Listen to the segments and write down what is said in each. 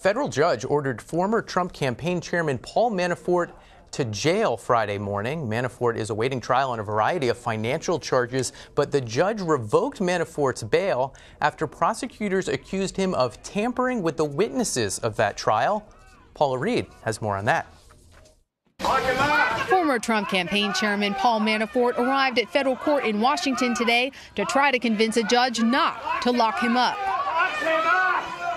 federal judge ordered former Trump campaign chairman Paul Manafort to jail Friday morning. Manafort is awaiting trial on a variety of financial charges, but the judge revoked Manafort's bail after prosecutors accused him of tampering with the witnesses of that trial. Paula Reid has more on that. Former Trump campaign chairman Paul Manafort arrived at federal court in Washington today to try to convince a judge not to lock him up.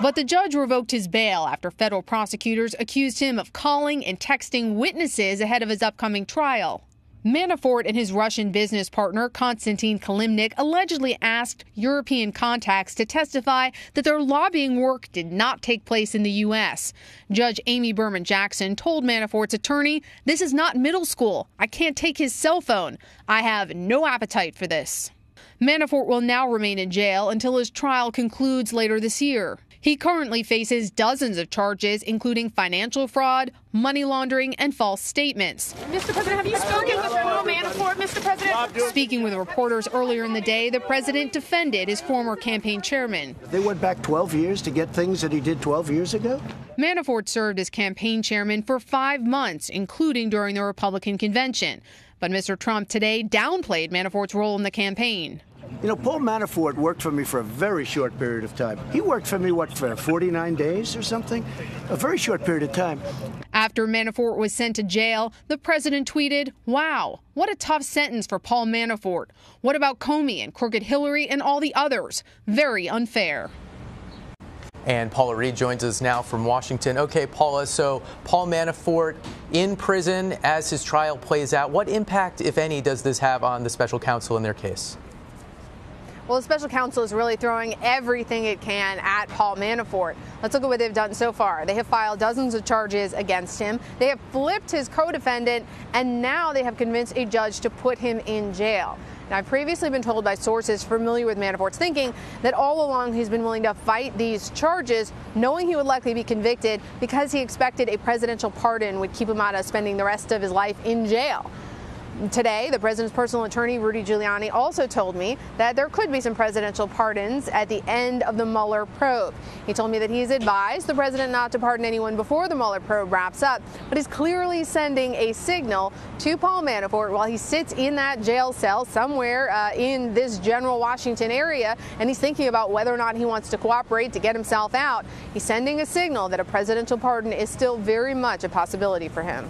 But the judge revoked his bail after federal prosecutors accused him of calling and texting witnesses ahead of his upcoming trial. Manafort and his Russian business partner, Konstantin Kilimnik, allegedly asked European contacts to testify that their lobbying work did not take place in the U.S. Judge Amy Berman Jackson told Manafort's attorney, "This is not middle school. I can't take his cell phone. I have no appetite for this." Manafort will now remain in jail until his trial concludes later this year. He currently faces dozens of charges, including financial fraud, money laundering, and false statements. Mr. President, have you spoken with Paul Manafort, Mr. President? Speaking with reporters earlier in the day, the president defended his former campaign chairman. They went back 12 years to get things that he did 12 years ago? Manafort served as campaign chairman for 5 months, including during the Republican convention. But Mr. Trump today downplayed Manafort's role in the campaign. You know, Paul Manafort worked for me for a very short period of time. He worked for me, for 49 days or something? A very short period of time. After Manafort was sent to jail, the president tweeted, "Wow, what a tough sentence for Paul Manafort. What about Comey and Crooked Hillary and all the others? Very unfair." And Paula Reid joins us now from Washington. Okay, Paula, so Paul Manafort in prison as his trial plays out. What impact, if any, does this have on the special counsel in their case? Well, the special counsel is really throwing everything it can at Paul Manafort. Let's look at what they've done so far. They have filed dozens of charges against him. They have flipped his co-defendant, and now they have convinced a judge to put him in jail. Now, I've previously been told by sources familiar with Manafort's thinking that all along he's been willing to fight these charges, knowing he would likely be convicted because he expected a presidential pardon would keep him out of spending the rest of his life in jail. Today, the president's personal attorney, Rudy Giuliani, also told me that there could be some presidential pardons at the end of the Mueller probe. He told me that he's advised the president not to pardon anyone before the Mueller probe wraps up, but he's clearly sending a signal to Paul Manafort while he sits in that jail cell somewhere in this general Washington area, and he's thinking about whether or not he wants to cooperate to get himself out. He's sending a signal that a presidential pardon is still very much a possibility for him.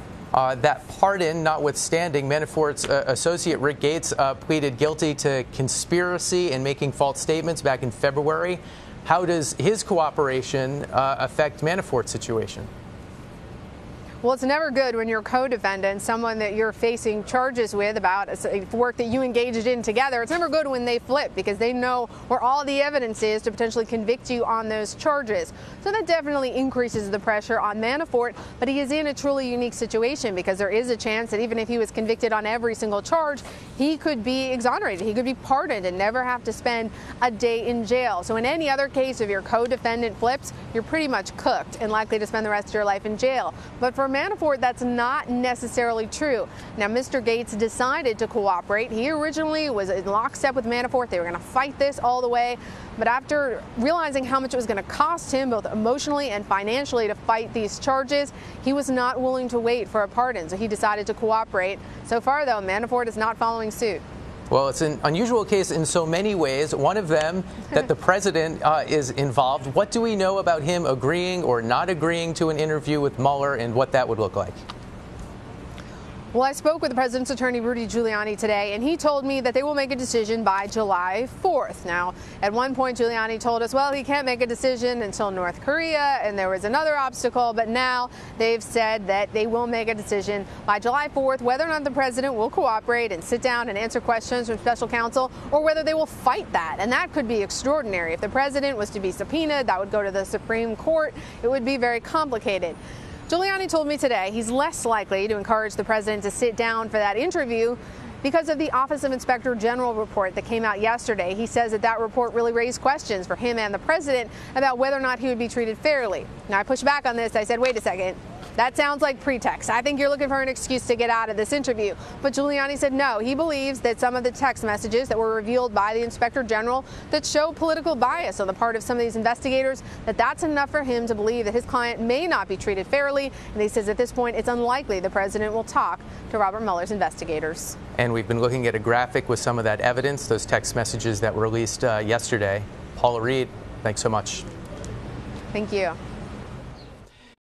That pardon notwithstanding, Manafort's associate Rick Gates pleaded guilty to conspiracy and making false statements back in February. How does his cooperation affect Manafort's situation? Well, it's never good when your co-defendant, someone that you're facing charges with about work that you engaged in together, it's never good when they flip because they know where all the evidence is to potentially convict you on those charges. So that definitely increases the pressure on Manafort, but he is in a truly unique situation because there is a chance that even if he was convicted on every single charge, he could be exonerated. He could be pardoned and never have to spend a day in jail. So in any other case, if your co-defendant flips, you're pretty much cooked and likely to spend the rest of your life in jail. But for Manafort, that's not necessarily true. Now, Mr. Gates decided to cooperate. He originally was in lockstep with Manafort. They were going to fight this all the way. But after realizing how much it was going to cost him, both emotionally and financially, to fight these charges, he was not willing to wait for a pardon. So he decided to cooperate. So far, though, Manafort is not following suit. Well, it's an unusual case in so many ways. One of them, that the president is involved. What do we know about him agreeing or not agreeing to an interview with Mueller and what that would look like? Well, I spoke with the president's attorney, Rudy Giuliani, today, and he told me that they will make a decision by July 4th. Now, at one point, Giuliani told us, well, he can't make a decision until North Korea, and there was another obstacle, but now they've said that they will make a decision by July 4th, whether or not the president will cooperate and sit down and answer questions from special counsel, or whether they will fight that. And that could be extraordinary. If the president was to be subpoenaed, that would go to the Supreme Court. It would be very complicated. Giuliani told me today he's less likely to encourage the president to sit down for that interview because of the Office of Inspector General report that came out yesterday. He says that report really raised questions for him and the president about whether or not he would be treated fairly. Now, I pushed back on this. I said, wait a second. That sounds like pretext. I think you're looking for an excuse to get out of this interview. But Giuliani said no. He believes that some of the text messages that were revealed by the Inspector General that show political bias on the part of some of these investigators, that's enough for him to believe that his client may not be treated fairly. And he says at this point it's unlikely the president will talk to Robert Mueller's investigators. And we've been looking at a graphic with some of that evidence, those text messages that were released yesterday. Paula Reid, thanks so much. Thank you.